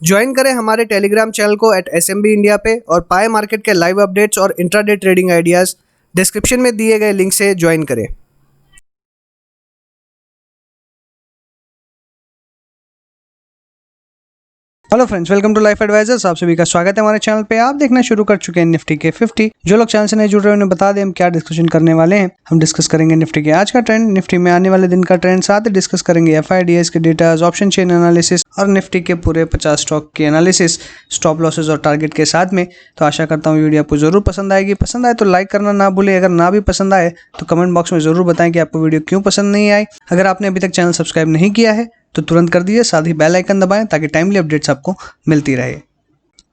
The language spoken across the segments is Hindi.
ज्वाइन करें हमारे टेलीग्राम चैनल को @SMB इंडिया पे और पाए मार्केट के लाइव अपडेट्स और इंट्राडे ट्रेडिंग आइडियाज़ डिस्क्रिप्शन में दिए गए लिंक से ज्वाइन करें। Hello friends, welcome to Life Advisors. आप सभी का स्वागत है हमारे चैनल पे। आप देखना शुरू कर चुके हैं निफ्टी के 50। जो लोग चैनल से नहीं जुड़ रहे हैं उन्हें बता दें हम क्या डिस्कशन करने वाले हैं। हम डिस्कस करेंगे निफ्टी के आज का ट्रेंड, निफ्टी में आने वाले दिन का ट्रेंड, साथ ही डिस्कस करेंगे FIDs के डेटाज, ऑप्शन चेन एनालिसिस और निफ्टी के पूरे 50 स्टॉक की एनालिसिस, स्टॉप लॉसेज और टारगेट के साथ में। तो आशा करता हूँ वीडियो आपको जरूर पसंद आएगी। पसंद आए तो लाइक करना ना भूलें। अगर ना भी पसंद आए तो कमेंट बॉक्स में जरूर बताएं कि आपको वीडियो क्यों पसंद नहीं आई। अगर आपने अभी तक चैनल सब्सक्राइब नहीं किया है तो तुरंत कर दीजिए, साथ ही बेल आइकन दबाएं ताकि टाइमली अपडेट्स आपको मिलती रहे।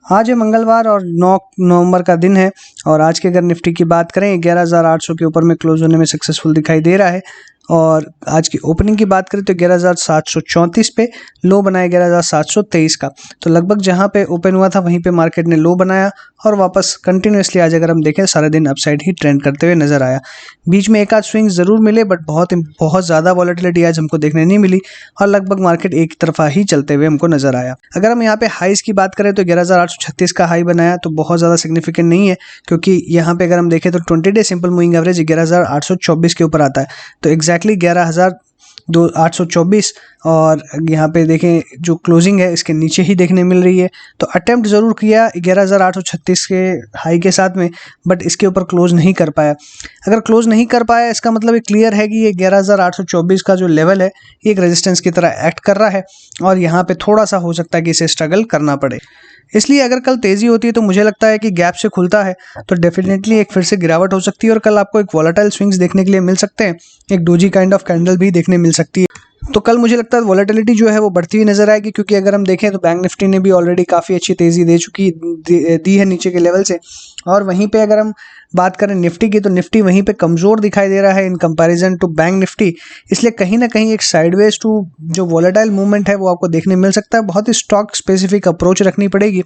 आज है मंगलवार और 9 नवंबर का दिन है और आज के अगर निफ्टी की बात करें 11,800 के ऊपर में क्लोज होने में सक्सेसफुल दिखाई दे रहा है। और आज की ओपनिंग की बात करें तो 11,734 पे, लो बनाया 11,723 का। तो लगभग जहां पे ओपन हुआ था वहीं पे मार्केट ने लो बनाया और वापस कंटिन्यूसली आज अगर हम देखें सारे दिन अपसाइड ही ट्रेंड करते हुए नजर आया। बीच में एक आध स्विंग जरूर मिले बट बहुत ज़्यादा वॉलेटिलिटी आज हमको देखने नहीं मिली और लगभग मार्केट एक तरफा ही चलते हुए हमको नजर आया। अगर हम यहाँ पे हाईज की बात करें तो 11,836 का हाई बनाया, तो बहुत ज़्यादा सिग्निफिकेंट नहीं है क्योंकि यहाँ पे अगर हम देखें तो 20 डे सिंपल मूविंग एवरेज 11,824 के ऊपर आता है। तो एग्जैक्टली 11,824 और यहाँ पे देखें जो क्लोजिंग है इसके नीचे ही देखने मिल रही है। तो अटेम्प्ट ज़रूर किया 11,836 के हाई के साथ में, बट इसके ऊपर क्लोज नहीं कर पाया। अगर क्लोज नहीं कर पाया इसका मतलब ये क्लियर है कि ये 11,824 का जो लेवल है ये एक रेजिस्टेंस की तरह एक्ट कर रहा है और यहाँ पे थोड़ा सा हो सकता है कि इसे स्ट्रगल करना पड़े। इसलिए अगर कल तेजी होती है तो मुझे लगता है कि गैप से खुलता है तो डेफिनेटली एक फिर से गिरावट हो सकती है और कल आपको एक वॉलेटाइल स्विंग्स देखने के लिए मिल सकते हैं। एक डोजी काइंड ऑफ कैंडल भी देखने मिल सकती है। तो कल मुझे लगता है वॉलेटिलिटी जो है वो बढ़ती हुई नजर आएगी क्योंकि अगर हम देखें तो बैंक निफ्टी ने भी ऑलरेडी काफ़ी अच्छी तेज़ी दी है नीचे के लेवल से। और वहीं पे अगर हम बात करें निफ्टी की तो निफ्टी वहीं पे कमज़ोर दिखाई दे रहा है in comparison to bank Nifty. इसलिए कहीं ना कहीं एक साइडवेज टू जो वॉलेटाइल मूवमेंट है वो आपको देखने मिल सकता है। बहुत ही स्टॉक स्पेसिफिक अप्रोच रखनी पड़ेगी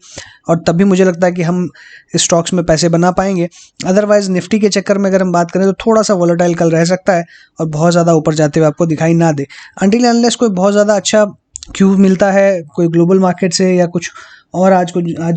और तभी मुझे लगता है कि हम स्टॉक्स में पैसे बना पाएंगे। अदरवाइज निफ्टी के चक्कर में अगर हम बात करें तो थोड़ा सा वॉलेटाइल कल रह सकता है और बहुत ज़्यादा ऊपर जाते हुए आपको दिखाई ना दे अनटिल अनलेस कोई बहुत ज़्यादा अच्छा क्यू मिलता है कोई ग्लोबल मार्केट से या कुछ और। आज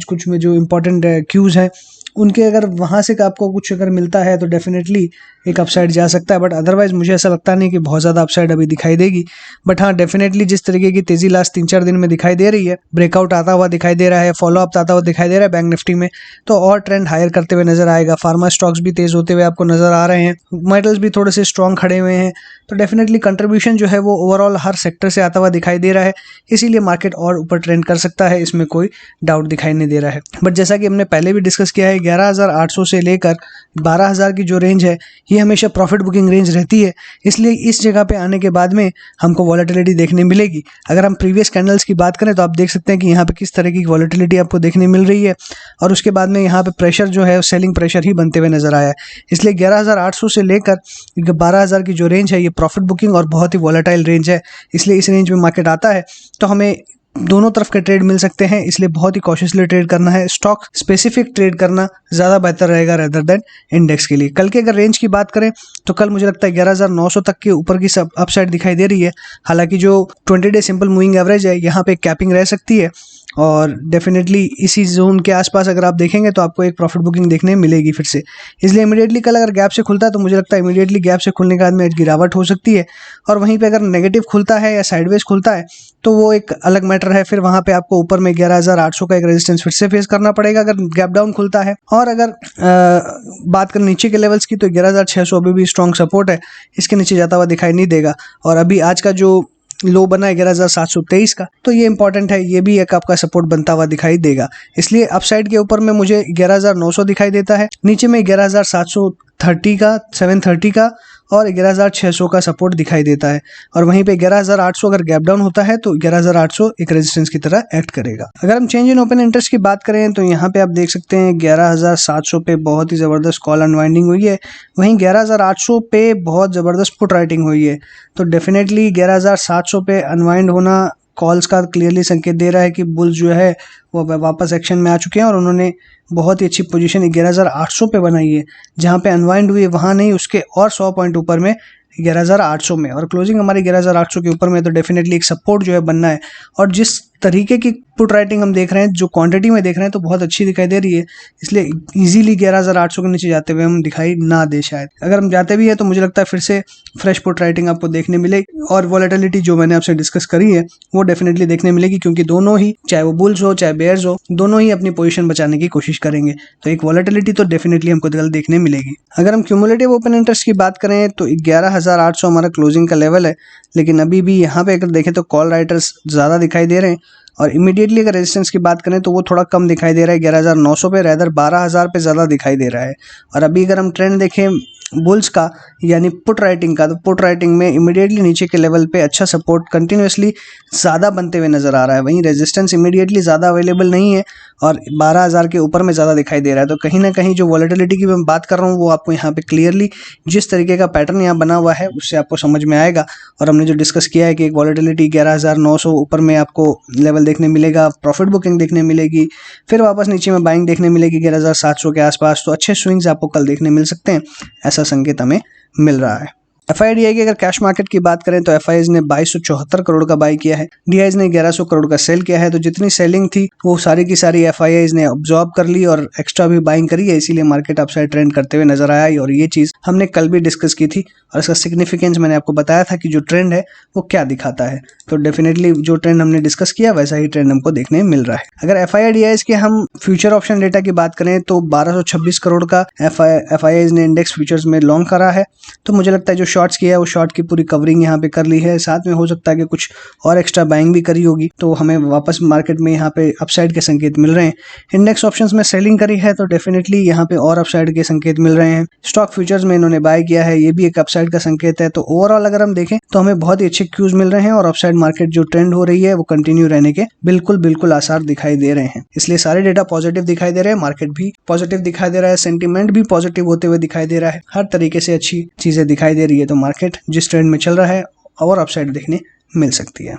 कुछ में जो इम्पोर्टेंट क्यूज़ हैं उनके अगर वहाँ से आपको कुछ अगर मिलता है तो डेफिनेटली एक अपसाइड जा सकता है। बट अदरवाइज मुझे ऐसा लगता नहीं कि बहुत ज़्यादा अपसाइड अभी दिखाई देगी। बट हाँ, डेफिनेटली जिस तरीके की तेज़ी लास्ट 3-4 दिन में दिखाई दे रही है, ब्रेकआउट आता हुआ दिखाई दे रहा है, फॉलोअप आता हुआ दिखाई दे रहा है बैंक निफ्टी में, तो और ट्रेंड हायर करते हुए नजर आएगा। फार्मा स्टॉक्स भी तेज़ होते हुए आपको नजर आ रहे हैं, मेटल्स भी थोड़े से स्ट्रॉन्ग खड़े हुए हैं। तो डेफिनेटली कंट्रीब्यूशन जो है वो ओवरऑल हर सेक्टर से आता हुआ दिखाई दे रहा है, इसीलिए मार्केट और ऊपर ट्रेंड कर सकता है, इसमें कोई डाउट दिखाई नहीं दे रहा है। बट जैसा कि हमने पहले भी डिस्कस किया है 11,800 से लेकर 12,000 की जो रेंज है ये हमेशा प्रॉफिट बुकिंग रेंज रहती है। इसलिए इस जगह पे आने के बाद में हमको वॉलेटिलिटी देखने मिलेगी। अगर हम प्रीवियस कैंडल्स की बात करें तो आप देख सकते हैं कि यहाँ पे किस तरह की वॉलेटिलिटी आपको देखने मिल रही है और उसके बाद में यहाँ पे प्रेशर जो है सेलिंग प्रेशर ही बनते हुए नजर आया है। इसलिए 11,800 से लेकर 12,000 की जो रेंज है ये प्रॉफिट बुकिंग और बहुत ही वॉलेटाइल रेंज है। इसलिए इस रेंज में मार्केट आता है तो हमें दोनों तरफ के ट्रेड मिल सकते हैं, इसलिए बहुत ही कॉशियसली ट्रेड करना है। स्टॉक स्पेसिफिक ट्रेड करना ज़्यादा बेहतर रहेगा रेदर देन इंडेक्स के लिए। कल के अगर रेंज की बात करें तो कल मुझे लगता है 11,900 तक के ऊपर की सब अपसाइड दिखाई दे रही है। हालांकि जो 20 डे सिंपल मूविंग एवरेज है यहाँ पे कैपिंग रह सकती है और डेफिनेटली इसी जोन के आसपास अगर आप देखेंगे तो आपको एक प्रॉफिट बुकिंग देखने मिलेगी फिर से। इसलिए इमीडिएटली कल अगर गैप से खुलता है तो मुझे लगता है इमीडिएटली गैप से खुलने के बाद में गिरावट हो सकती है और वहीं पे अगर नेगेटिव खुलता है या साइडवेज खुलता है तो वो एक अलग मैटर है। फिर वहाँ पे आपको ऊपर में 11,800 का एक रेजिस्टेंस फिर से फेस करना पड़ेगा अगर गैप डाउन खुलता है। और अगर बात करें नीचे के लेवल्स की तो 11,600 अभी भी स्ट्रॉन्ग सपोर्ट है, इसके नीचे जाता हुआ दिखाई नहीं देगा। और अभी आज का जो लो बना है 11,723 का, तो ये इंपॉर्टेंट है, ये भी एक आपका सपोर्ट बनता हुआ दिखाई देगा। इसलिए अपसाइड के ऊपर में मुझे 11,900 दिखाई देता है, नीचे में 11,730 का 730 का और 11,600 का सपोर्ट दिखाई देता है। और वहीं पे 11,800 अगर गैप डाउन होता है तो 11,800 एक रेजिस्टेंस की तरह एक्ट करेगा। अगर हम चेंज इन ओपन इंटरेस्ट की बात करें तो यहाँ पे आप देख सकते हैं 11,700 पे बहुत ही ज़बरदस्त कॉल अनवाइंडिंग हुई है, वहीं 11,800 पे बहुत ज़बरदस्त पुट राइटिंग हुई है। तो डेफिनेटली 11,700 पे अनवाइंड होना कॉल्स का क्लियरली संकेत दे रहा है कि बुल्स जो है वो वापस एक्शन में आ चुके हैं और उन्होंने बहुत ही अच्छी पोजीशन 11,800 पे बनाई है। जहाँ पे अनवाइंड हुई है वहाँ नहीं, उसके और 100 पॉइंट ऊपर में 11,800 में, और क्लोजिंग हमारी 11,800 के ऊपर में, तो डेफिनेटली एक सपोर्ट जो है बनना है। और जिस तरीके की पुट राइटिंग हम देख रहे हैं, जो क्वांटिटी में देख रहे हैं तो बहुत अच्छी दिखाई दे रही है, इसलिए इजीली 11,800 के नीचे जाते हुए हम दिखाई ना दे शायद। अगर हम जाते भी है तो मुझे लगता है फिर से फ्रेश पुट राइटिंग आपको देखने मिलेगी, और वॉलेटिलिटी जो मैंने आपसे डिस्कस करी है वो डेफिनेटली देखने मिलेगी, क्योंकि दोनों ही, चाहे वो बुल्स हो चाहे बेयर्स हो, दोनों ही अपनी पोजीशन बचाने की कोशिश करेंगे। तो एक वॉलेटिलिटी तो डेफिनेटली हमको कल देखने मिलेगी। अगर हम क्यूमुलेटिव ओपन इंटरेस्ट की बात करें तो 11,800 हमारा क्लोजिंग का लेवल है, लेकिन अभी भी यहाँ पे अगर देखें तो कॉल राइटर्स ज़्यादा दिखाई दे रहे हैं, और इमीडिएटली अगर रेजिस्टेंस की बात करें तो वो थोड़ा कम दिखाई दे रहा है 11,900 पे, रेदर 12,000 पे ज़्यादा दिखाई दे रहा है। और अभी अगर हम ट्रेंड देखें बुल्स का यानी पुट राइटिंग का, तो पुट राइटिंग में इमीडिएटली नीचे के लेवल पे अच्छा सपोर्ट कंटिन्यूसली ज़्यादा बनते हुए नज़र आ रहा है, वहीं रेजिस्टेंस इमीडिएटली ज़्यादा अवेलेबल नहीं है और 12,000 के ऊपर में ज़्यादा दिखाई दे रहा है। तो कहीं ना कहीं जो वॉलेटिलिटी की मैं बात कर रहा हूँ वो आपको यहाँ पे क्लियरली जिस तरीके का पैटर्न यहाँ बना हुआ है उससे आपको समझ में आएगा। और हमने जो डिस्कस किया है कि एक वॉलेटिलिटी 11,900 ऊपर में आपको लेवल देखने मिलेगा, प्रॉफिट बुकिंग देखने मिलेगी, फिर वापस नीचे में बाइंग देखने मिलेगी 11,700 के आसपास, तो अच्छे स्विंग्स आपको कल देखने मिल सकते हैं, ऐसा संकेत हमें मिल रहा है। FIDI की अगर कैश मार्केट की बात करें तो FIIs ने 2274 करोड़ का बाई किया है, DIs ने 1100 करोड़ का सेल किया है। तो जितनी सेलिंग थी वो सारी की सारी FIIs ने ऑब्जॉर्ब कर ली और एक्स्ट्रा भी बाइंग करी है, इसीलिए मार्केट अपसाइड ट्रेंड करते हुए नजर आया। और ये चीज़ हमने कल भी डिस्कस की थी और इसका सिग्निफिकेंस मैंने आपको बताया था कि जो ट्रेंड है वो क्या दिखाता है। तो डेफिनेटली जो ट्रेंड हमने डिस्कस किया वैसा ही ट्रेंड हमको देखने मिल रहा है। अगर FIDIs के हम फ्यूचर ऑप्शन डेटा की बात करें तो 1226 करोड़ का FIIs ने इंडेक्स फ्यूचर्स में लॉन्ग करा है। तो मुझे लगता है जो शॉर्ट्स किया है वो शॉर्ट की पूरी कवरिंग यहाँ पे कर ली है, साथ में हो सकता है कि कुछ और एक्स्ट्रा बाइंग भी करी होगी, तो हमें वापस मार्केट में यहाँ पे अपसाइड के संकेत मिल रहे हैं। इंडेक्स ऑप्शंस में सेलिंग करी है तो डेफिनेटली यहाँ पे और अपसाइड के संकेत मिल रहे हैं। स्टॉक फ्यूचर्स में इन्होंने बाय किया है, ये भी एक अपसाइड का संकेत है। तो ओवरऑल अगर हम देखें तो हमें बहुत ही अच्छे क्यूज मिल रहे हैं और अपसाइड मार्केट जो ट्रेंड हो रही है वो कंटिन्यू रहने के बिल्कुल आसार दिखाई दे रहे हैं। इसलिए सारे डेटा पॉजिटिव दिखाई दे रहे हैं, मार्केट भी पॉजिटिव दिखाई दे रहा है, सेंटीमेंट भी पॉजिटिव होते हुए दिखाई दे रहा है, हर तरीके से अच्छी चीजें दिखाई दे रही है। तो मार्केट जिस ट्रेंड में चल रहा है और अपसाइड देखने मिल सकती है।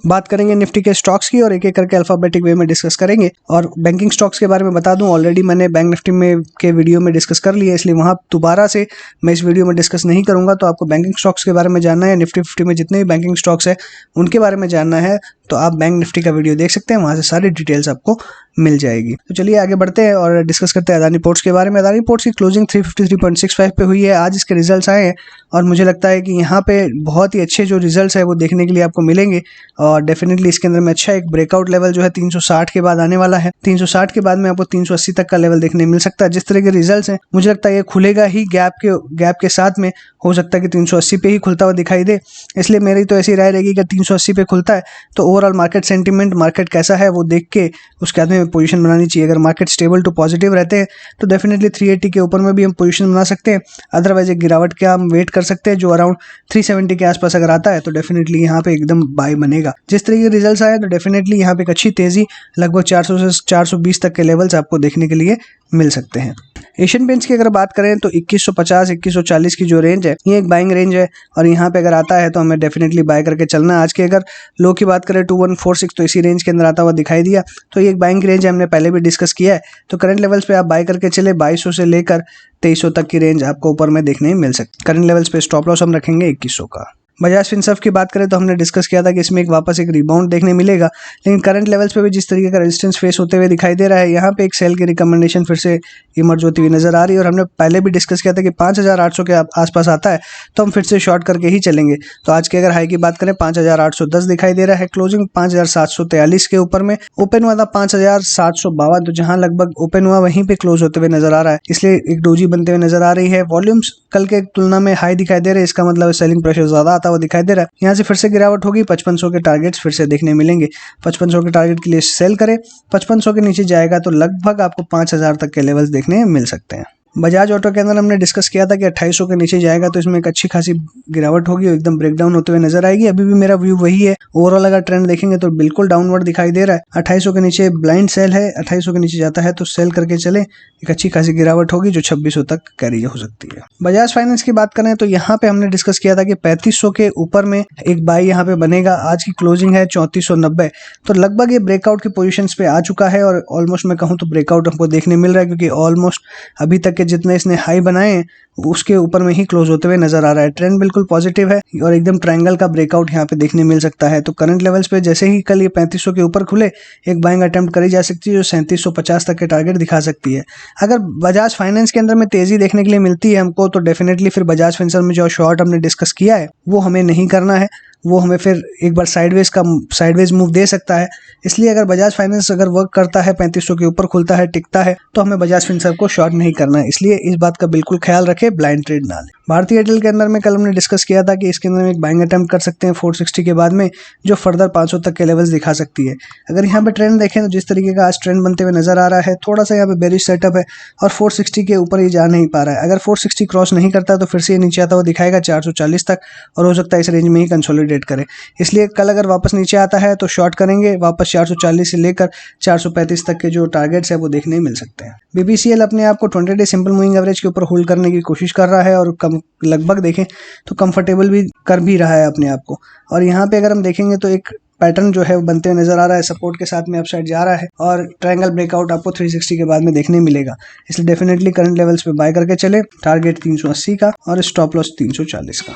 बात करेंगे निफ्टी के स्टॉक्स की और एक एक करके अल्फाबेटिक वे में डिस्कस करेंगे। और बैंकिंग स्टॉक्स के बारे में बता दूं, ऑलरेडी मैंने बैंक निफ्टी में के वीडियो में डिस्कस कर लिया, इसलिए वहां दोबारा से मैं इस वीडियो में डिस्कस नहीं करूंगा। तो आपको बैंकिंग स्टॉक्स के बारे में जानना है, निफ्टी 50 में जितने भी बैंकिंग स्टॉक्स है उनके बारे में जानना है, तो आप बैंक निफ्टी का वीडियो देख सकते हैं, वहां से सारी डिटेल्स आपको मिल जाएगी। तो चलिए आगे बढ़ते हैं और डिस्कस करते हैं अदानी पोर्ट्स के बारे में। अदानी पोर्ट्स की क्लोजिंग 353.65 पे हुई है, आज इसके रिजल्ट्स आए हैं और मुझे लगता है कि यहाँ पे बहुत ही अच्छे जो रिजल्ट्स है वो देखने के लिए आपको मिलेंगे। और डेफिनेटली इसके अंदर में अच्छा एक ब्रेकआउट लेवल जो है 360 के बाद आने वाला है, 360 के बाद में आपको 380 तक का लेवल देखने मिल सकता है। जिस तरह के रिजल्ट्स हैं मुझे लगता है ये खुलेगा ही गैप के साथ में, हो सकता है कि 380 पे ही खुलता हुआ दिखाई दे। इसलिए मेरी तो ऐसी राय रहेगी कि 380 पे खुलता है तो ओवरऑल मार्केट सेंटीमेंट, मार्केट कैसा है वो देख के उसके बाद में पोजीशन बनानी चाहिए। अगर मार्केट स्टेबल टू पॉजिटिव रहते हैं तो डेफिनेटली 380 के ऊपर में भी हम पोजीशन बना सकते हैं। अदरवाइज एक गिरावट का हम वेट कर सकते हैं जो अराउंड 370 के आसपास अगर आता है तो डेफिनेटली यहाँ पे एकदम बाय बनेगा। जिस तरीके के रिजल्ट्स आए तो डेफिनेटली यहाँ पे एक अच्छी तेजी लगभग 400 से 420 तक के लेवल्स आपको देखने के लिए मिल सकते हैं। एशियन पेंट्स की अगर बात करें तो 2150 2140 की जो रेंज है ये एक बाइंग रेंज है और यहाँ पे अगर आता है तो हमें डेफिनेटली बाय करके चलना है। आज के अगर लो की बात करें 2146 तो इसी रेंज के अंदर आता हुआ दिखाई दिया, तो ये एक बाइंग रेंज है, हमने पहले भी डिस्कस किया है। तो करंट लेवल्स पे आप बाय करके चले, 2200 से लेकर 2300 तक की रेंज आपको ऊपर में देखने मिल सकती है। करंट लेवल्स पे स्टॉप लॉस हम रखेंगे 2100 का। बजाज फिनसर्व की बात करें तो हमने डिस्कस किया था कि इसमें वापस एक रिबाउंड देखने मिलेगा, लेकिन करंट लेवल्स पे भी जिस तरीके का रेजिस्टेंस फेस होते हुए दिखाई दे रहा है, यहाँ पे एक सेल की रिकमेंडेशन फिर से इमर्ज होती हुई नजर आ रही है। और हमने पहले भी डिस्कस किया था कि 5800 के आसपास आता है तो हम फिर से शॉर्ट करके ही चलेंगे। तो आज के अगर हाई की बात करें 5810 दिखाई दे रहा है, क्लोजिंग 5743 के ऊपर में, ओपन हुआ था 5752, तो जहां लगभग ओपन हुआ वहीं पे क्लोज होते हुए नजर आ रहा है, इसलिए एक डोजी बनते हुए नजर आ रही है। वॉल्यूम्स कल के तुलना में हाई दिखाई दे रहे हैं, इसका मतलब सेलिंग प्रेशर ज्यादा आता हुआ दिखाई दे रहा है। यहाँ से फिर से गिरावट होगी, 5500 के टारगेट्स फिर से देखने मिलेंगे। 5500 के टारगेट के लिए सेल करें, 5500 के नीचे जाएगा तो लगभग आपको 5000 तक के लेवल्स देखने मिल सकते हैं। बजाज ऑटो के अंदर हमने डिस्कस किया था कि 2800 के नीचे जाएगा तो इसमें एक अच्छी खासी गिरावट होगी, एकदम ब्रेकडाउन होते हुए नजर आएगी। अभी भी मेरा व्यू वही है, ओवरऑल अगर ट्रेंड देखेंगे तो बिल्कुल डाउनवर्ड दिखाई दे रहा है। 2800 के नीचे ब्लाइंड सेल है, 2800 के नीचे जाता है तो सेल करके चले, एक अच्छी खासी गिरावट होगी जो 2600 तक कैरी हो सकती है। बजाज फाइनेंस की बात करें तो यहाँ पे हमने डिस्कस किया था कि 3500 के ऊपर में एक बाई यहाँ पे बनेगा। आज की क्लोजिंग है 3490, तो लगभग ये ब्रेकआउट की पोजीशंस पे आ चुका है और ऑलमोस्ट मैं कहूँ तो ब्रेकआउट हमको देखने मिल रहा है, क्योंकि ऑलमोस्ट अभी तक के के जितने इसने हाई बनाए हैं उसके ऊपर में ही क्लोज होते हुए नजर आ रहा है। ट्रेंड बिल्कुल पॉजिटिव है और एकदम ट्रायंगल का ब्रेकआउट यहाँ पे देखने मिल सकता है। तो करंट लेवल्स पे जैसे ही कल ये 3500 के ऊपर खुले एक बाइंग अटेम्प्ट करी जा सकती है जो 3750 तक के टारगेट दिखा सकती है। अगर बजाज फाइनेंस के अंदर में तेजी देखने के लिए मिलती है हमको तो डेफिनेटली फिर बजाज फाइनेंस में जो शॉर्ट हमने डिस्कस किया है वो हमें नहीं करना है, वो हमें फिर एक बार साइडवेज मूव दे सकता है। इसलिए अगर बजाज फाइनेंस अगर वर्क करता है 3500 के ऊपर खुलता है टिकता है तो हमें बजाज फाइनेंस को शॉर्ट नहीं करना है। इसलिए इस बात का बिल्कुल ख्याल रखें, ब्लाइंड ट्रेड ना लें। भारतीय एयरटेल के अंदर में कल हमने डिस्कस किया था कि इसके अंदर में एक बाइंग अटेम्प्ट कर सकते हैं 460 के बाद में जो फर्दर 500 तक के लेवल्स दिखा सकती है। अगर यहाँ पे ट्रेंड देखें तो जिस तरीके का आज ट्रेंड बनते हुए नजर आ रहा है थोड़ा सा यहाँ पे बेरिश सेटअप है और 460 के ऊपर ही जा नहीं पा रहा है। अगर 460 क्रॉस नहीं करता तो फिर से ये नीचे आता हुआ दिखाएगा 440 तक और हो सकता है इस रेंज में ही कंसोलिडेट करे। इसलिए कल अगर वापस नीचे आता है तो शॉर्ट करेंगे, वापस 440 से लेकर 435 तक के जो टारगेट्स है वो देखने मिल सकते हैं। बीपीसीएल अपने आप को 20 डे सिंपल मूविंग एवरेज के ऊपर होल्ड करने की कोशिश कर रहा है और लगभग देखें तो कंफर्टेबल भी कर भी रहा है अपने आप को। और यहाँ पे अगर हम देखेंगे तो एक पैटर्न जो है वो बनते हुए नजर आ रहा है, सपोर्ट के साथ में अपसाइड जा रहा है और ट्रायंगल ब्रेकआउट आपको 360 के बाद में देखने मिलेगा। इसलिए डेफिनेटली करंट लेवल्स पे बाय करके चले, टारगेट 380 का और स्टॉप लॉस 340 का।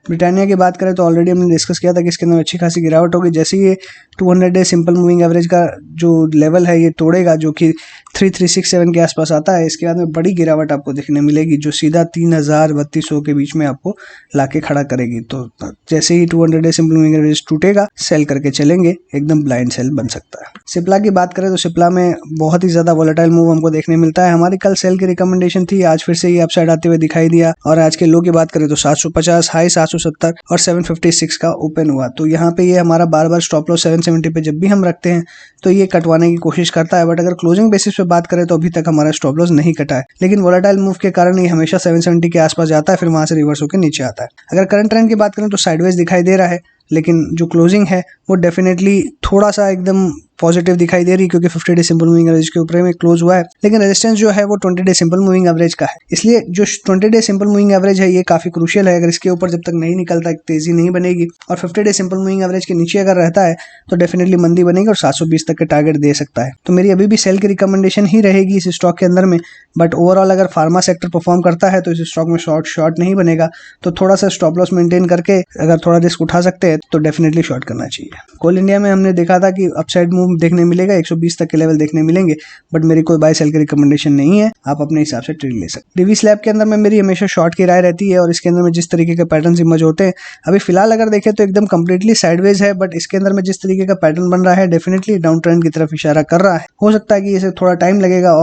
ब्रिटानिया की बात करें तो ऑलरेडी हमने डिस्कस किया था कि इसके अंदर अच्छी खासी गिरावट होगी। जैसे ये 200 डे सिंपल मूविंग एवरेज का जो लेवल है ये तोड़ेगा जो कि 3367 के आसपास आता है, इसके बाद में बड़ी गिरावट आपको देखने मिलेगी जो सीधा 3000-3200 के बीच में आपको लाके खड़ा करेगी। तो जैसे ही 200 डे सिंपल मूविंग एवरेज टूटेगा सेल करके चलेंगे, एकदम ब्लाइंड सेल बन सकता है। सिप्ला की बात करें तो सिप्ला में बहुत ही ज्यादा वोलेटाइल मूव हमको देखने मिलता है। हमारी कल सेल की रिकमेंडेशन थी, आज फिर से ये अपसाइड आते हुए दिखाई दिया और आज के लो की बात करें तो 750 हाई 770 और 756 का ओपन हुआ। तो यहाँ पे ये हमारा बार बार स्टॉप लॉस 770 पे जब भी हम रखते हैं तो ये कटवाने की कोशिश करता है, बट अगर क्लोजिंग बेसिस पे बात करें तो अभी तक हमारा स्टॉप लॉस नहीं कटा है। लेकिन वोलेटाइल मूव के कारण ये हमेशा 770 के आसपास जाता है, फिर वहां से रिवर्स होकर नीचे आता है। अगर करंट ट्रेंड की बात करें तो साइडवेज दिखाई दे रहा है, लेकिन जो क्लोजिंग है वो डेफिनेटली थोड़ा सा एकदम पॉजिटिव दिखाई दे रही है क्योंकि 50 डे सिंपल मूविंग एवरेज के ऊपर में क्लोज हुआ है। लेकिन रेजिस्टेंस जो है वो 20 डे सिंपल मूविंग एवरेज का है। इसलिए जो 20 डे सिंपल मूविंग एवरेज है ये काफी क्रूशियल है। अगर इसके ऊपर जब तक नहीं निकलता तेजी नहीं बनेगी और 50 डे सिंपल मूविंग एवरेज के नीचे अगर रहता है तो डेफिनेटली मंदी बनेगी और 720 तक के टारगेट दे सकता है। तो मेरी अभी भी सेल की रिकमेंडेशन ही रहेगी इस स्टॉक के अंदर में। बट ओवरऑल अगर फार्मा सेक्टर परफॉर्म करता है तो इस स्टॉक में शॉर्ट नहीं बनेगा, तो थोड़ा सा स्टॉप लॉस मेंटेन करके अगर थोड़ा रिस्क उठा सकते हैं तो डेफिनेटली शॉर्ट करना चाहिए। कोल इंडिया में हमने देखा था कि अपसाइड मूव देखने मिलेगा, 120 तक के लेवल देखने मिलेंगे, बट मेरी कोई बाय सेल की रिकमेंडेशन नहीं है, आप अपने हिसाब से ट्रेड ले सकते हैं। डीवी स्लैब के अंदर में मेरी हमेशा शॉर्ट की राय रहती है और इसके अंदर में जिस तरीके के पैटर्न इमर्ज होते हैं अभी फिलहाल अगर देखें तो एकदम कंप्लीटली साइडवेज है, बट इसके अंदर में जिस तरीके का पैटर्न बन रहा है डेफिनेटली डाउन ट्रेंड की तरफ इशारा कर रहा है। हो सकता है कि इसे थोड़ा टाइम लगेगा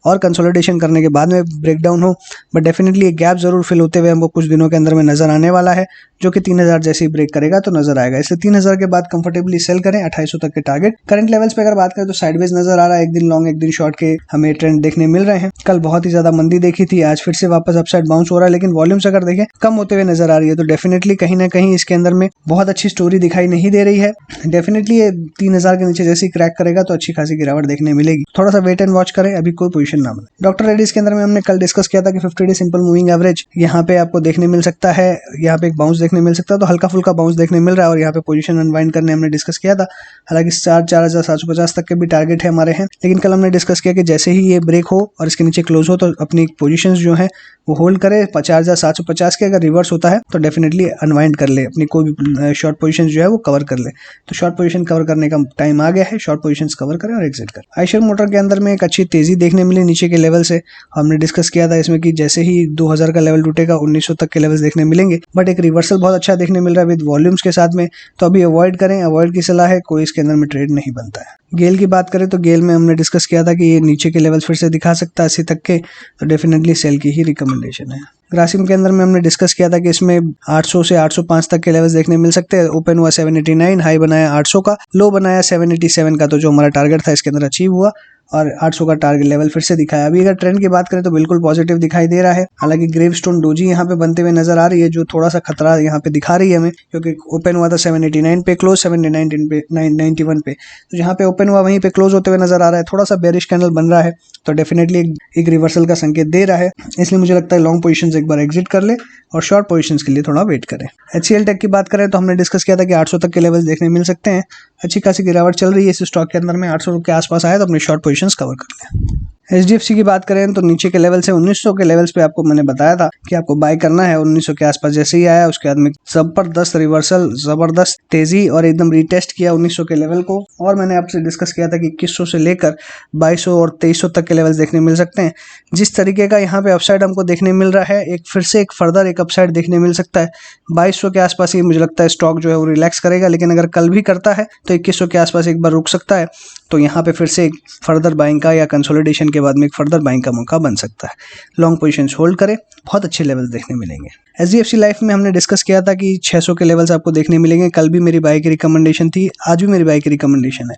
और कंसोलिडेशन करने के बाद में ब्रेकडाउन हो, बट डेफिनेटली एक गैप जरूर फिल होते हुए हमको कुछ दिनों के अंदर में नजर आने वाला है जो कि 3000 जैसे ही ब्रेक करेगा तो नजर आएगा। इसलिए 3000 के बाद कंफर्टेबली सेल करें, 2800 तक के टारगेट। करंट लेवल्स पे अगर बात करें तो साइडवेज नजर आ रहा है, एक दिन लॉन्ग एक दिन शॉर्ट के हमें ट्रेंड देखने मिल रहे हैं। कल बहुत ही ज्यादा मंदी देखी थी, आज फिर से वापस अपसाइड बाउंस हो रहा है, लेकिन वॉल्यूम्स अगर देखें कम होते हुए नजर आ रही है। तो डेफिनेटली कहीं ना कहीं इसके अंदर में बहुत अच्छी स्टोरी दिखाई नहीं दे रही है। डेफिनेटली ये 3000 के नीचे जैसे ही क्रैक करेगा तो अच्छी खासी गिरावट देखने मिलेगी। थोड़ा सा वेट एंड वॉच करें, अभी कोई पोजीशन ना बने। डॉक्टर रेड्डीज के अंदर में हमने कल डिस्कस किया था कि 50 डे सिंपल मूविंग एवरेज यहाँ पे आपको देखने मिल सकता है, यहाँ पे एक बाउंस देखने मिल सकता है, तो हल्का फुल्का बाउंस देखने मिल रहा है और यहाँ पे पोजीशन अनवाइंड करने हमने डिस्कस किया था। हालांकि 4750 तक के भी टारगेट है हमारे हैं, लेकिन कल हमने डिस्कस किया कि जैसे ही ये ब्रेक हो और इसके नीचे क्लोज हो तो अपनी पोजीशंस जो है वो होल्ड करे। 4750 के अगर रिवर्स होता है तो डेफिनेटली अनवाइंड कर ले, अपनी कोई भी शॉर्ट पोजीशन जो है वो कवर कर ले। तो शॉर्ट पोजीशन कवर करने का टाइम आ गया है, शॉर्ट पोजीशंस कवर करें और एग्जिट करें। आयशर मोटर के अंदर में एक अच्छी तेजी देखने मिली नीचे के लेवल से, हमने डिस्कस किया था इसमें कि जैसे ही 2000 का लेवल टूटेगा 1900 तक के लेवल्स देखने मिलेंगे, बट एक रिवर्सल बहुत अच्छा देखने मिल रहा है विद वॉल्यूम्स के साथ में। तो अभी अवॉइड करें, अवॉइड की सलाह है, कोई इसके अंदर में ट्रेड नहीं बनता है। गेल की बात करें तो गेल में हमने डिस्कस किया था कि ये नीचे के लेवल फिर से दिखा सकता है 80 तक के, तो डेफिनेटली सेल की ही रिकमेंडेशन है। ग्रासिम के अंदर में हमने डिस्कस किया था कि इसमें 800 से 805 तक के लेवल्स देखने मिल सकते हैं। ओपन हुआ 789, हाई बनाया 800 का, लो बनाया 787 का, तो जो हमारा टारगेट था इसके अंदर अचीव हुआ और 800 का टारगेट लेवल फिर से दिखाया। अभी अगर ट्रेंड की बात करें तो बिल्कुल पॉजिटिव दिखाई दे रहा है। हालांकि ग्रेवस्टोन डोजी यहाँ पे बनते हुए नजर आ रही है जो थोड़ा सा खतरा यहाँ पे दिखा रही है हमें, क्योंकि ओपन हुआ था 789 पे, क्लोज 791 पे, 991 पे, तो जहाँ पे ओपन हुआ वहीं पे क्लोज होते हुए नजर आ रहा है। थोड़ा सा बेरिश कैंडल बन रहा है तो डेफिनेटली एक रिवर्सल का संकेत दे रहा है। इसलिए मुझे लगता है लॉन्ग पोजीशंस एक बार एग्जिट कर ले और शॉर्ट पोजीशंस के लिए थोड़ा वेट करें। HCL टेक की बात करें तो हमने डिस्कस किया था कि 800 तक के लेवल्स देखने मिल सकते हैं। अच्छी खासी गिरावट चल रही है इस स्टॉक के अंदर में, 800 के आसपास आया तो अपने शॉर्ट पोजीशंस कवर कर लें। HDFC की बात करें तो नीचे के लेवल से 1900 के लेवल्स पे आपको मैंने बताया था कि आपको बाय करना है। 1900 के आसपास जैसे ही आया उसके बाद में जबरदस्त रिवर्सल, जबरदस्त तेजी और एकदम रीटेस्ट किया 1900 के लेवल को। और मैंने आपसे डिस्कस किया था कि 2100 से लेकर 2200 और 2300 तक के लेवल्स देखने मिल सकते हैं। जिस तरीके का यहाँ पे अपसाइड हमको देखने मिल रहा है, एक फिर से एक फर्दर एक अपसाइड देखने मिल सकता है 2200 के आसपास ही। मुझे लगता है स्टॉक जो है वो रिलैक्स करेगा, लेकिन अगर कल भी करता है तो 2100 के आसपास एक बार रुक सकता है। तो यहाँ पे फिर से एक फर्दर बाइंग का या कंसोलिडेशन के बाद में एक फर्दर बाइंग का मौका बन सकता है। लॉन्ग पोजीशंस होल्ड करें, बहुत अच्छे लेवल्स देखने मिलेंगे। HDFC लाइफ में हमने डिस्कस किया था कि 600 के लेवल्स आपको देखने मिलेंगे। कल भी मेरी बाय की रिकमेंडेशन थी, आज भी मेरी बाय की रिकमेंडेशन है।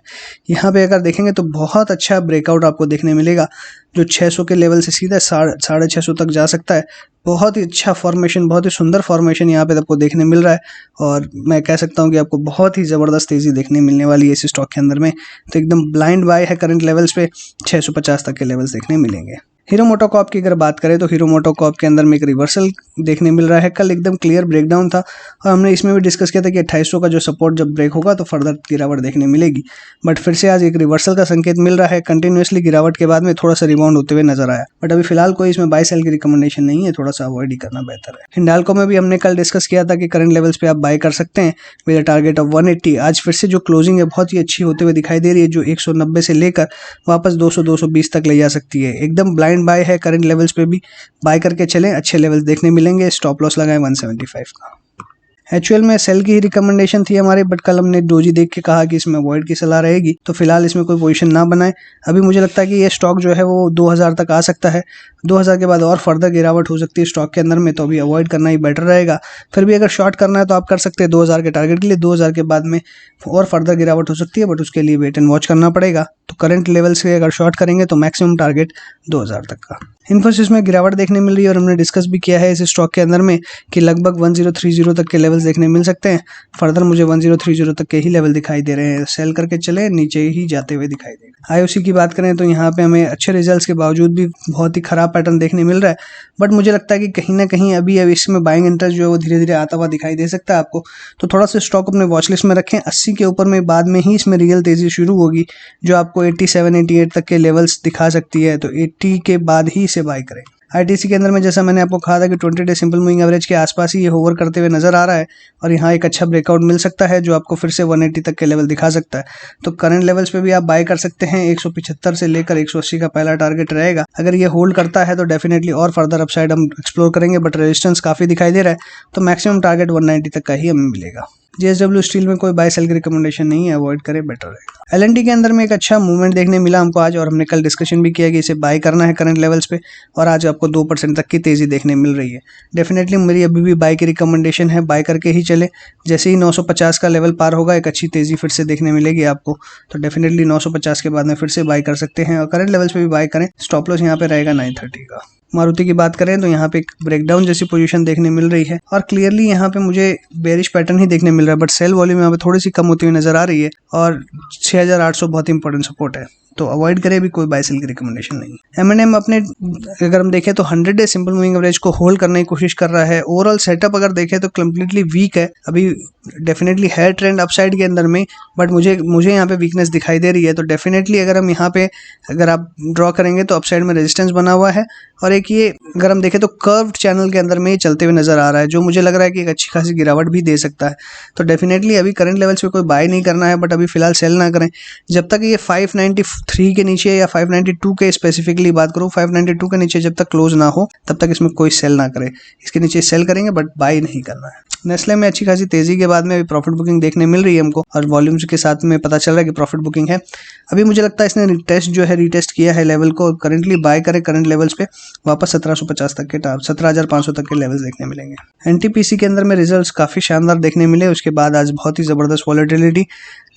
यहाँ पे अगर देखेंगे तो बहुत अच्छा ब्रेकआउट आपको देखने मिलेगा, जो 600 के लेवल से सीधा 650 तक जा सकता है। बहुत ही अच्छा फॉर्मेशन, बहुत ही सुंदर फॉर्मेशन यहाँ पे आपको देखने मिल रहा है। और मैं कह सकता हूँ कि आपको बहुत ही ज़बरदस्त तेज़ी देखने मिलने वाली है इस स्टॉक के अंदर में। तो एकदम ब्लाइंड बाय है करंट लेवल्स पे, 650 तक के लेवल्स देखने मिलेंगे। हीरो मोटोकॉर्प की अगर बात करें तो हीरो मोटोकॉर्प के अंदर में एक रिवर्सल देखने मिल रहा है। कल एकदम क्लियर ब्रेकडाउन था और हमने इसमें भी डिस्कस किया था कि 2800 का जो सपोर्ट जब ब्रेक होगा तो फर्दर गिरावट देखने मिलेगी। बट फिर से आज एक रिवर्सल का संकेत मिल रहा है। कंटिन्यूसली गिरावट के बाद में थोड़ा सा रिबाउंड होते हुए नजर आया, बट अभी फिलहाल कोई इसमें बाय सेल की रिकमेंडेशन नहीं है, थोड़ा सा अवॉइड ही करना बेहतर है। हिंडाल्को में भी हमने कल डिस्कस किया था कि करंट लेवल्स पे आप बाय कर सकते हैं विद टारगेट ऑफ 180। आज फिर से जो क्लोजिंग है बहुत ही अच्छी होते हुए दिखाई दे रही है, जो 190 से लेकर वापस 200-220 तक ले जा सकती है। एकदम ब्लाइंड बाय है, करंट लेवल्स पे भी बाय करके चलें, अच्छे लेवल्स देखने मिलेंगे। स्टॉप लॉस लगाएं 175 का। HUL में सेल की ही रिकमेंडेशन थी हमारी, बट कल हमने डोजी देख के कहा कि इसमें अवॉइड की सलाह रहेगी, तो फिलहाल इसमें कोई पोजीशन ना बनाए। अभी मुझे लगता है कि ये स्टॉक जो है वो 2000 तक आ सकता है। 2000 के बाद और फर्दर गिरावट हो सकती है स्टॉक के अंदर में, तो अभी अवॉइड करना ही बेटर रहेगा। फिर भी अगर शॉर्ट करना है तो आप कर सकते हैं 2000 के टारगेट के लिए। 2000 के बाद में और फर्दर गिरावट हो सकती है, बट उसके लिए वेट एंड वॉच करना पड़ेगा। तो करंट लेवल से अगर शॉर्ट करेंगे तो मैक्सिमम टारगेट 2000 तक का। इन्फोसिस में गिरावट देखने मिल रही है और हमने डिस्कस भी किया है इस स्टॉक के अंदर में कि लगभग 1030 तक के लेवल्स देखने मिल सकते हैं। फर्दर मुझे 1030 तक के ही लेवल दिखाई दे रहे हैं। सेल करके चले, नीचे ही जाते हुए दिखाई देगा। IOC की बात करें तो यहाँ पे हमें अच्छे रिजल्ट्स के बावजूद भी बहुत ही खराब पैटर्न देखने मिल रहा है, बट मुझे लगता है कि कहीं ना कहीं अभी इसमें बाइंग इंटरेस्ट जो है वो धीरे धीरे आता हुआ दिखाई दे सकता है आपको। तो थोड़ा सा स्टॉक अपने वॉच लिस्ट में रखें। 80 के ऊपर में बाद में ही इसमें रियल तेजी शुरू होगी, जो आपको 87-88 तक के लेवल्स दिखा सकती है। तो 80 के बाद ही इसे बाय करें। ITC के अंदर में जैसा मैंने आपको कहा था कि 20 डे सिंपल मूविंग एवरेज के आसपास ही ये होवर करते हुए नजर आ रहा है और यहाँ एक अच्छा ब्रेकआउट मिल सकता है जो आपको फिर से 180 तक के लेवल दिखा सकता है। तो करंट लेवल्स पे भी आप बाय कर सकते हैं। 175 से लेकर 180 का पहला टारगेट रहेगा। अगर ये होल्ड करता है तो डेफिनेटली और फर्दर अपसाइड हम एक्सप्लोर करेंगे, बट रेजिस्टेंस काफी दिखाई दे रहा है, तो मैक्सिमम टारगेट 190 तक का ही हमें मिलेगा। JSW स्टील में कोई बाय सेल की रिकमेंडेशन नहीं है, अवॉइड करें बेटर रहेगा। LNT के अंदर में एक अच्छा मूवमेंट देखने मिला हमको आज, और हमने कल डिस्कशन भी किया कि इसे बाय करना है करंट लेवल्स पे, और आज आपको 2% तक की तेजी देखने मिल रही है। डेफिनेटली मेरी अभी भी बाय की रिकमेंडेशन है, बाय करके ही चले। जैसे ही 950 का लेवल पार होगा एक अच्छी तेजी फिर से देखने मिलेगी आपको, तो डेफिनेटली 950 के बाद में फिर से बाय कर सकते हैं और करंट लेवल्स पे भी बाय करें। स्टॉप लॉस यहाँ पे रहेगा 930 का। मारुति की बात करें तो यहाँ पे एक ब्रेकडाउन जैसी पोजीशन देखने मिल रही है और क्लियरली यहाँ पे मुझे बेरिश पैटर्न ही देखने मिल रहा है, बट सेल वॉल्यूम यहाँ पे थोड़ी सी कम होती हुई नजर आ रही है और 6800 बहुत इंपॉर्टेंट सपोर्ट है, तो अवॉइड करें। भी कोई बाय सेल की रिकमेंडेशन नहीं है। M&M अपने अगर हम देखें तो 100 डे सिंपल मूविंग एवरेज को होल्ड करने की कोशिश कर रहा है। ओवरऑल सेटअप अगर देखें तो कंप्लीटली वीक है। अभी डेफिनेटली है ट्रेंड अपसाइड के अंदर में, बट मुझे यहाँ पे वीकनेस दिखाई दे रही है। तो डेफिनेटली अगर हम यहाँ पे अगर आप ड्रॉ करेंगे तो अपसाइड में रेजिस्टेंस बना हुआ है, और एक ये अगर हम देखें तो कर्व्ड चैनल के अंदर में चलते हुए नजर आ रहा है, जो मुझे लग रहा है कि एक अच्छी खासी गिरावट भी दे सकता है। तो डेफिनेटली अभी करंट लेवल्स पे कोई बाय नहीं करना है, बट अभी फिलहाल सेल ना करें जब तक ये 593 के नीचे या 592 के स्पेसिफिकली बात करूँ, 592 के नीचे जब तक क्लोज ना हो तब तक इसमें कोई सेल ना करें। इसके नीचे सेल करेंगे बट बाय नहीं करना है। नेस्ले में अच्छी खासी तेजी के बाद में अभी प्रॉफिट बुकिंग देखने मिल रही है हमको, और वॉल्यूम्स के साथ में पता चल रहा है कि प्रॉफिट बुकिंग है। अभी मुझे लगता है इसने रीटेस्ट किया है लेवल को, करंटली बाय करें करंट लेवल्स पे, वापस 1750 तक के 17,500 तक के लेवल्स देखने मिलेंगे। NTPC के अंदर में रिजल्ट्स काफी शानदार देखने मिले, उसके बाद आज बहुत ही जबरदस्त वॉलेटिलिटी,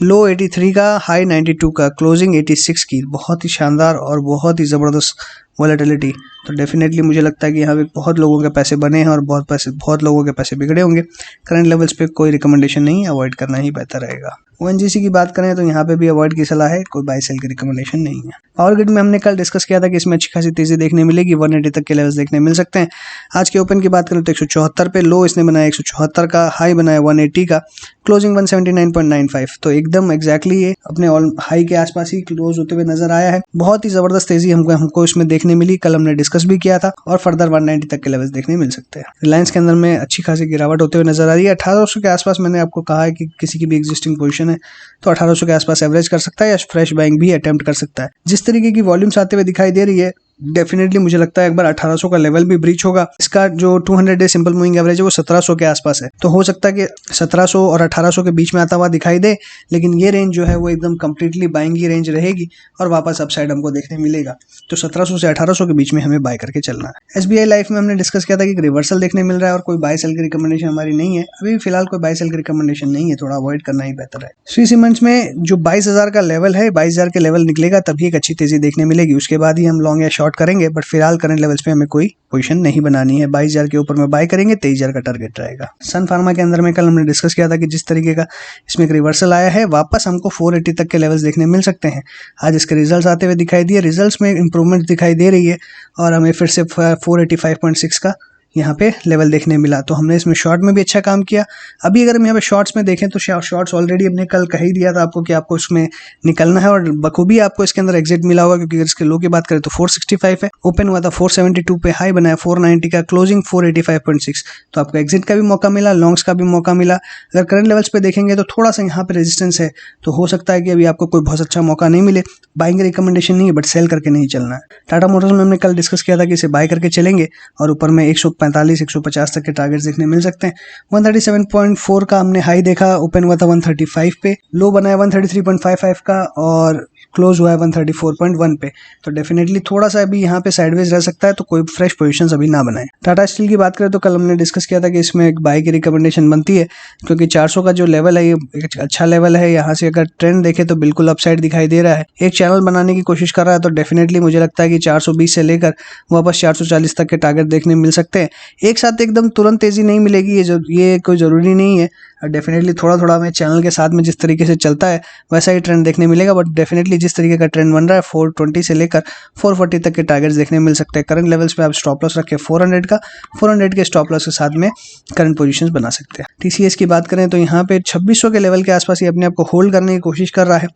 लो 83 का, हाई 92 का, क्लोजिंग 86 की, बहुत ही शानदार और बहुत ही जबरदस्त वॉलेटिलिटी, तो डेफिनेटली मुझे लगता है कि यहाँ पे बहुत लोगों के पैसे बने हैं और बहुत लोगों के पैसे बिगड़े होंगे। करंट लेवल्स पे कोई रिकमेंडेशन नहीं है, अवॉइड करना ही बेहतर रहेगा। ONGC की बात करें तो यहाँ पे भी अवॉइड की सलाह है, कोई बाय सेल की रिकमेंडेशन नहीं है। पावर ग्रिड में हमने कल डिस्कस किया था कि इसमें अच्छी खासी तेजी देखने मिलेगी, 180 तक के लेवल्स देखने मिल सकते हैं। आज के ओपन की बात करें तो 174 पे लो इसने बनाया 174 का, हाई बनाया 180 का, क्लोजिंग 179.95, तो एकदम एग्जैक्टली ये अपने हाई के आसपास ही क्लोज होते हुए नजर आया है। बहुत ही जबरदस्त तेजी हमको इसमें देखने मिली, कल हमने डिस्कस भी किया था, और फर्दर 190 तक के लेवल्स देखने मिल सकते हैं। रिलायंस के अंदर में अच्छी खासी गिरावट होते हुए नजर आ रही है। 1800 के आसपास मैंने आपको कहा है कि किसी की भी एग्जिस्टिंग पोजीशन है तो 1800 के आसपास एवरेज कर सकता है या फ्रेश बाइंग भी अटेम्प्ट कर सकता है। जिस तरीके की वॉल्यूम्स आते हुए दिखाई दे रही है, डेफिनेटली मुझे लगता है एक बार 1800 का लेवल भी ब्रीच होगा। इसका जो 200 डे सिंपल मूविंग एवरेज है वो 1700 के आसपास है, तो हो सकता है कि 1700 और 1800 के बीच में आता हुआ दिखाई दे, लेकिन ये रेंज जो है वो एकदम कंप्लीटली बाइंग की रेंज रहेगी और वापस अपसाइड हमको देखने मिलेगा। तो 1700 से 1800 के बीच में हमें बाय करके चलना है। SBI लाइफ में हमने डिस्कस किया था कि रिवर्सल देखने मिल रहा है और कोई बाय सेल की रिकमेंडेशन हमारी नहीं है। अभी फिलहाल कोई बाय सेल की रिकमेंडेशन नहीं है, थोड़ा अवॉइड करना ही बेहतर है। श्री सीमेंट्स में जो 22,000 का लेवल है, 22,000 के लेवल निकलेगा तभी एक अच्छी तेजी देखने मिलेगी, उसके बाद ही हम लॉन्ग या शॉर्ट करेंगे। बट फिलहाल करंट लेवल्स पे हमें कोई पोजीशन नहीं बनानी है। 22,000 के ऊपर में बाय करेंगे, 23,000 का टारगेट रहेगा। सन फार्मा के अंदर में कल हमने डिस्कस किया था कि जिस तरीके का इसमें एक रिवर्सल आया है, वापस हमको 480 तक के लेवल्स देखने मिल सकते हैं। आज इसके रिजल्ट्स आते हुए दिखाई दिए, रिजल्ट्स में इंप्रूवमेंट दिखाई दे रही है और हमें फिर से 485.6 का यहाँ पे लेवल देखने मिला, तो हमने इसमें शॉर्ट में भी अच्छा काम किया। अभी अगर हम यहाँ पे शॉर्ट्स में देखें तो शॉर्ट्स ऑलरेडी हमने कल कह ही दिया था आपको कि आपको इसमें निकलना है और बखूबी आपको इसके अंदर एग्जिट मिला होगा, क्योंकि अगर इसके लो की बात करें तो 465 है, ओपन हुआ था 472 पे, हाई बनाया 490 का, क्लोजिंग 485.6, तो आपको एग्जिट का भी मौका मिला, लॉन्ग्स का भी मौका मिला। अगर करंट लेवल्स पे देखेंगे तो थोड़ा सा यहाँ पे रेजिस्टेंस है, तो हो सकता है कि अभी आपको कोई बहुत अच्छा मौका नहीं मिले। बाइंग रिकमेंडेशन नहीं है, बट सेल करके नहीं चलना है। टाटा मोटर्स में हमने कल डिस्कस किया था कि इसे बाय करके चलेंगे और ऊपर में 145-150 तक के टारगेट्स देखने मिल सकते हैं। 137.4 का हमने हाई देखा, ओपन हुआ था 135 पे, लो बनाया 133.55 का और क्लोज हुआ है 134.1 पे, तो डेफिनेटली थोड़ा सा अभी यहाँ पे साइडवेज रह सकता है, तो कोई फ्रेश पोजीशंस अभी ना बनाए। टाटा स्टील की बात करें तो कल हमने डिस्कस किया था कि इसमें एक बाय की रिकमेंडेशन बनती है, क्योंकि 400 का जो लेवल है ये एक अच्छा लेवल है। यहाँ से अगर ट्रेंड देखे तो बिल्कुल अपसाइड दिखाई दे रहा है, एक चैनल बनाने की कोशिश कर रहा है, तो डेफिनेटली मुझे लगता है कि 420 से लेकर वापस 440 तक के टारगेट देखने मिल सकते हैं। एक साथ एकदम तुरंत तेजी नहीं मिलेगी, ये कोई ज़रूरी नहीं है। डेफिनेटली थोड़ा थोड़ा में चैनल के साथ में जिस तरीके से चलता है वैसा ही ट्रेंड देखने मिलेगा, बट डेफिनेटली जिस तरीके का ट्रेंड बन रहा है 420 से लेकर 440 तक के टारगेट्स देखने मिल सकते हैं। करंट लेवल्स पे आप स्टॉप लॉस रखें 400 का, 400 के स्टॉप लॉस के साथ में करंट पोजीशंस बना सकते हैं। TCS की बात करें तो यहाँ पे 2600 के लेवल के आसपास ये अपने आप को होल्ड करने की कोशिश कर रहा है,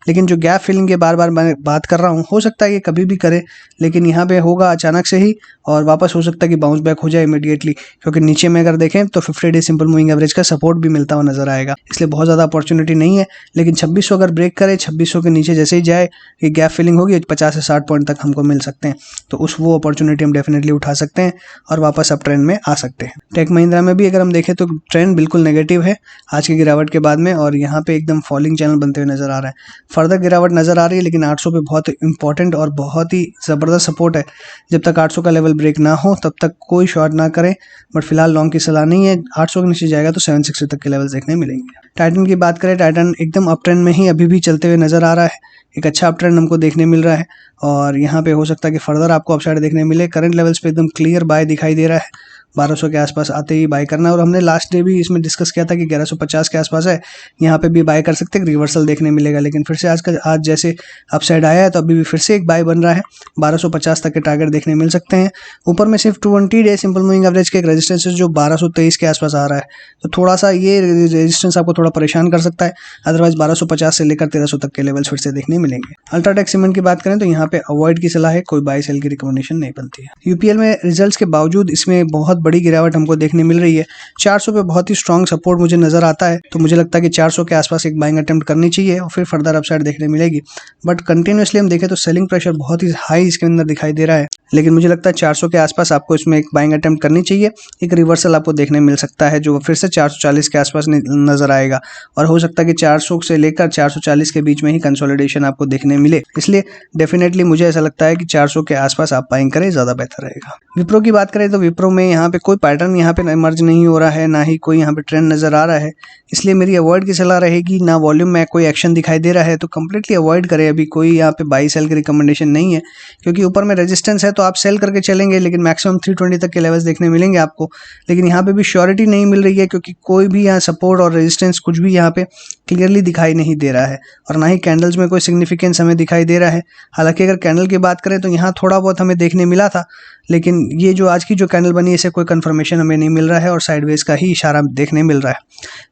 लेकिन जो गैप फिलिंग के बार बार मैं बात कर रहा हूँ, हो सकता है ये कभी भी करे, लेकिन यहाँ पे होगा अचानक से ही और वापस हो सकता है कि बाउंस बैक हो जाए इमीडिएटली, क्योंकि नीचे में अगर देखें तो 50 डे सिंपल मूविंग एवरेज का सपोर्ट भी मिलता हुआ नजर आएगा, इसलिए बहुत ज़्यादा अपॉर्चुनिटी नहीं है। लेकिन 2600 अगर ब्रेक करे, 2600 के नीचे जैसे ही जाए ये गैप फिलिंग होगी, 50 से 60 पॉइंट तक हमको मिल सकते हैं, तो वो अपॉर्चुनिटी हम डेफिनेटली उठा सकते हैं और वापस अप ट्रेंड में आ सकते हैं। टेक महिंद्रा में भी अगर हम देखें तो ट्रेंड बिल्कुल नेगेटिव है आज की गिरावट के बाद में, और यहाँ पे एकदम फॉलिंग चैनल बनते हुए नजर आ रहा है। फर्दर गिरावट नजर आ रही है, लेकिन 800 पे बहुत इंपॉर्टेंट और बहुत ही ज़बरदस्त सपोर्ट है। जब तक 800 का लेवल ब्रेक ना हो तब तक कोई शॉर्ट ना करें, बट फिलहाल लॉन्ग की सलाह नहीं है। 800 के नीचे जाएगा तो 760 तक के लेवल्स देखने मिलेंगे। टाइटन की बात करें, टाइटन एकदम अप ट्रेंड में ही अभी भी चलते हुए नजर आ रहा है, एक अच्छा अप ट्रेंड हमको देखने मिल रहा है और यहाँ पे हो सकता है कि फर्दर आपको अपसाइड देखने मिले। करंट लेवल्स पे एकदम क्लियर बाय दिखाई दे रहा है, 1200 के आसपास आते ही बाय करना है, और हमने लास्ट डे भी इसमें डिस्कस किया था कि 1150 के आसपास है, यहाँ पे भी बाय कर सकते हैं, रिवर्सल देखने मिलेगा। लेकिन फिर से आज जैसे अपसाइड आया है तो अभी भी फिर से एक बाय बन रहा है, 1250 तक के टारगेट देखने मिल सकते हैं। ऊपर में सिर्फ 20 डे सिंपल मूविंग एवरेज के एक रेजिस्टेंस है जो 1223 के आसपास आ रहा है, तो थोड़ा सा ये रेजिस्टेंस आपको थोड़ा परेशान कर सकता है। अदरवाइज 1250 से लेकर 1300 तक के लेवल्स फिर से देखने मिलेंगे। अल्ट्राटेक सीमेंट की बात करें तो यहाँ पे अवॉइड की सलाह है, कोई बाय सेल की रिकमेंडेशन नहीं बनती है। UPL में रिजल्ट्स के बावजूद इसमें बहुत बड़ी गिरावट हमको देखने मिल रही है। 400 पे बहुत ही स्ट्रॉन्ग सपोर्ट मुझे नजर आता है, तो मुझे लगता है कि 400 के आसपास एक बाइंग अटेम्प्ट करनी चाहिए और फिर फर्दर अपसाइड देखने मिलेगी। बट कंटिन्यूसली हम देखें तो सेलिंग प्रेशर बहुत ही हाई इसके अंदर दिखाई दे रहा है। लेकिन मुझे लगता है 400 के आसपास आपको इसमें एक बाइंग अटेम्प्ट करनी चाहिए। एक रिवर्सल आपको देखने मिल सकता है जो फिर से 440 के आसपास नजर आएगा, और हो सकता है कि 400 से लेकर 440 के बीच में ही कंसोलिडेशन आपको देखने मिले। इसलिए डेफिनेटली मुझे ऐसा लगता है कि 400 के आसपास आप बाइंग करें, ज़्यादा बेहतर रहेगा। विप्रो की बात करें तो विप्रो में यहाँ पे कोई पैटर्न यहाँ पे इमर्ज नहीं हो रहा है, ना ही कोई यहाँ पे ट्रेंड नजर आ रहा है, इसलिए मेरी अवॉइड की सलाह रहेगी। ना वॉल्यूम में कोई एक्शन दिखाई दे रहा है तो कंप्लीटली अवॉइड करें। अभी कोई यहाँ पे बाई सेल की रिकमेंडेशन नहीं है, क्योंकि ऊपर में रेजिस्टेंस है तो आप सेल करके चलेंगे, लेकिन मैक्सिमम 320 तक के लेवल्स देखने मिलेंगे आपको। लेकिन यहाँ पे भी श्योरिटी नहीं मिल रही है, क्योंकि कोई भी यहाँ सपोर्ट और रेजिस्टेंस कुछ भी यहाँ पे क्लियरली दिखाई नहीं दे रहा है, और ना ही कैंडल्स में कोई सिग्निफिकेंस हमें दिखाई दे रहा है। हालांकि अगर कैंडल की बात करें तो यहाँ थोड़ा बहुत हमें देखने मिला था, लेकिन ये जो आज की जो कैंडल बनी है इसे कोई कंफर्मेशन हमें नहीं मिल रहा है और साइडवेज का ही इशारा देखने मिल रहा है।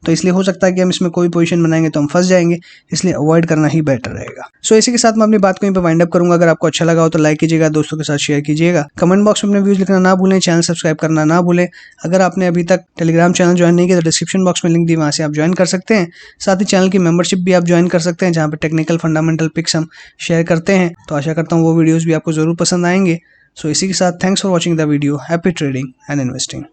तो इसलिए हो सकता है कि हम इसमें कोई पोजीशन बनाएंगे तो हम फंस जाएंगे, इसलिए अवॉइड करना ही बेटर रहेगा। सो इसी के साथ मैं अपनी बात को यहीं पे वाइंड अप करूंगा। अगर आपको अच्छा लगा हो तो लाइक कीजिएगा, दोस्तों के साथ शेयर कीजिएगा, कमेंट बॉक्स में अपने व्यूज लिखना ना भूलें, चैनल सब्सक्राइब करना ना भूलें। अगर आपने अभी तक टेलीग्राम चैनल ज्वाइन नहीं किया तो डिस्क्रिप्शन बॉक्स में लिंक दी, वहाँ से आप ज्वाइन कर सकते हैं। साथ ही चैनल की मेंबरशिप भी आप ज्वाइन कर सकते हैं, जहाँ पे टेक्निकल फंडामेंटल पिक्स हम शेयर करते हैं। तो आशा करता हूँ वो वीडियोज़ भी आपको ज़रूर पसंद आएंगे। सो इसी के साथ thanks for watching the video. Happy trading and investing.